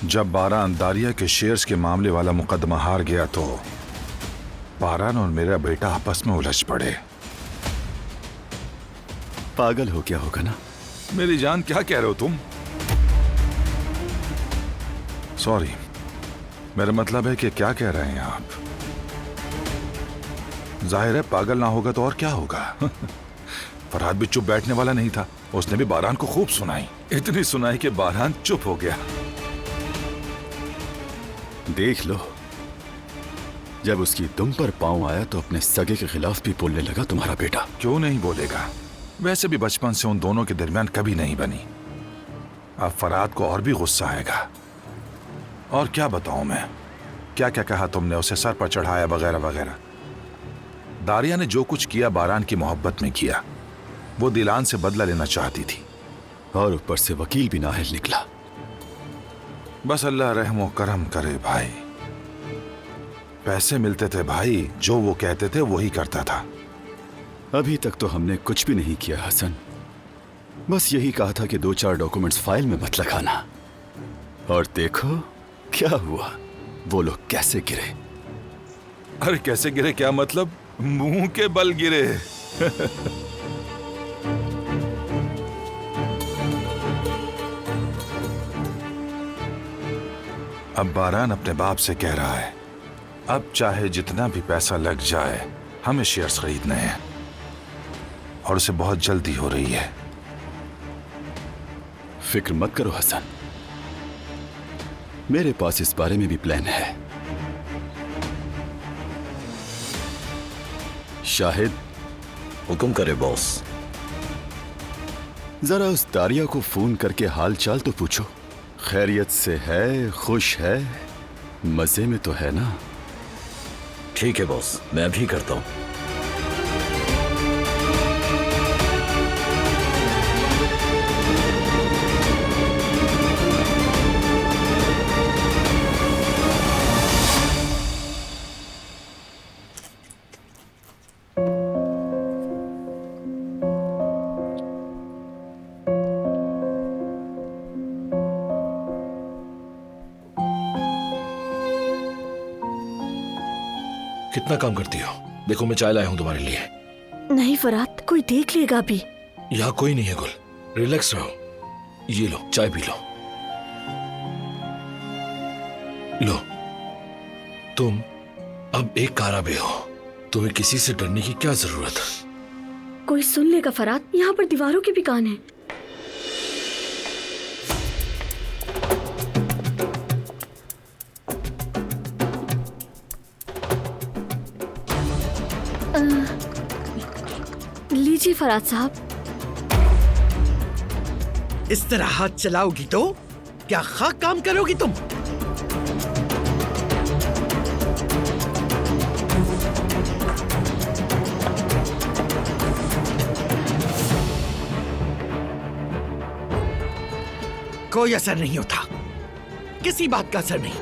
जब बारान दारिया के शेयर्स के मामले वाला मुकदमा हार गया तो बारान और मेरा बेटा आपस में उलझ पड़े। पागल हो गया होगा ना? मेरी जान, क्या कह रहे हो तुम? सॉरी, मेरा मतलब है कि क्या कह रहे हैं आप? जाहिर है पागल ना होगा तो और क्या होगा। फरहाद भी चुप बैठने वाला नहीं था, उसने भी बारान को खूब सुनाई, इतनी सुनाई कि बारान चुप हो गया। देख लो, जब उसकी दुम पर पांव आया तो अपने सगे के खिलाफ भी बोलने लगा तुम्हारा बेटा। क्यों नहीं बोलेगा? वैसे भी बचपन से उन दोनों के दरमियान कभी नहीं बनी। अब फरहाद को और भी गुस्सा आएगा। और क्या बताऊं मैं, क्या क्या कहा तुमने, उसे सर पर चढ़ाया वगैरह वगैरह। दारिया ने जो कुछ किया बारान की मोहब्बत में किया। वो दिलान से बदला लेना चाहती थी और ऊपर से वकील भी नाअहल निकला। बस अल्लाह रहम व करम करे भाई। पैसे मिलते थे भाई, जो वो कहते थे वही करता था। अभी तक तो हमने कुछ भी नहीं किया हसन, बस यही कहा था कि 2-4 डॉक्यूमेंट्स फाइल में मत लगाना। और देखो क्या हुआ, वो लोग कैसे गिरे। अरे कैसे गिरे? क्या मतलब? मुंह के बल गिरे। अब बारान अपने बाप से कह रहा है, अब चाहे जितना भी पैसा लग जाए हमें शेयर्स खरीदने हैं, और उसे बहुत जल्दी हो रही है। फिक्र मत करो हसन, मेरे पास इस बारे में भी प्लान है। शाहिद, हुक्म करे बॉस। जरा उस दारिया को फोन करके हाल चाल तो पूछो, खैरियत से है, खुश है, मजे में तो है ना? ठीक है बॉस, मैं अभी करता हूं। कितना काम करती हो? देखो मैं चाय लाया हूं तुम्हारे लिए। नहीं फरहाद, कोई देख लेगा भी। यहाँ कोई नहीं है गुल, रिलैक्स रहो। ये लो चाय पी लो। लो, तुम अब एक काराबे हो, तुम्हें किसी से डरने की क्या जरूरत? कोई सुन लेगा फरहाद, यहाँ पर दीवारों के भी कान हैं। लीजिए फरहाद साहब। इस तरह हाथ चलाओगी तो क्या खाक काम करोगी तुम? कोई असर नहीं होता, किसी बात का असर नहीं।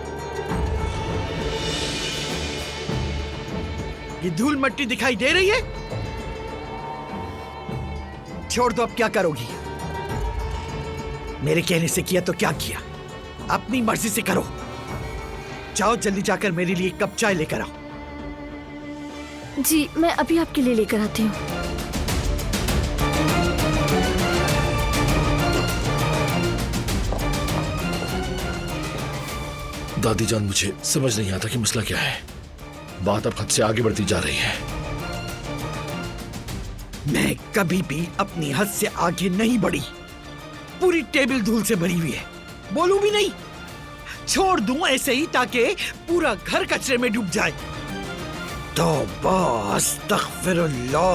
ये धूल मट्टी दिखाई दे रही है? छोड़ दो, अब क्या करोगी? मेरे कहने से किया तो क्या किया, अपनी मर्जी से करो। जाओ जल्दी जाकर मेरे लिए एक कप चाय लेकर आओ। जी मैं अभी आपके लिए लेकर आती हूँ। दादी जान, मुझे समझ नहीं आता कि मसला क्या है। बात अब हद से आगे बढ़ती जा रही है। मैं कभी भी अपनी हद से आगे नहीं बढ़ी। पूरी टेबल धूल से भरी हुई है, बोलूं भी नहीं। छोड़ दूं ऐसे ही ताकि पूरा घर कचरे में डूब जाए। तौबा, अस्तगफिरुल्लाह।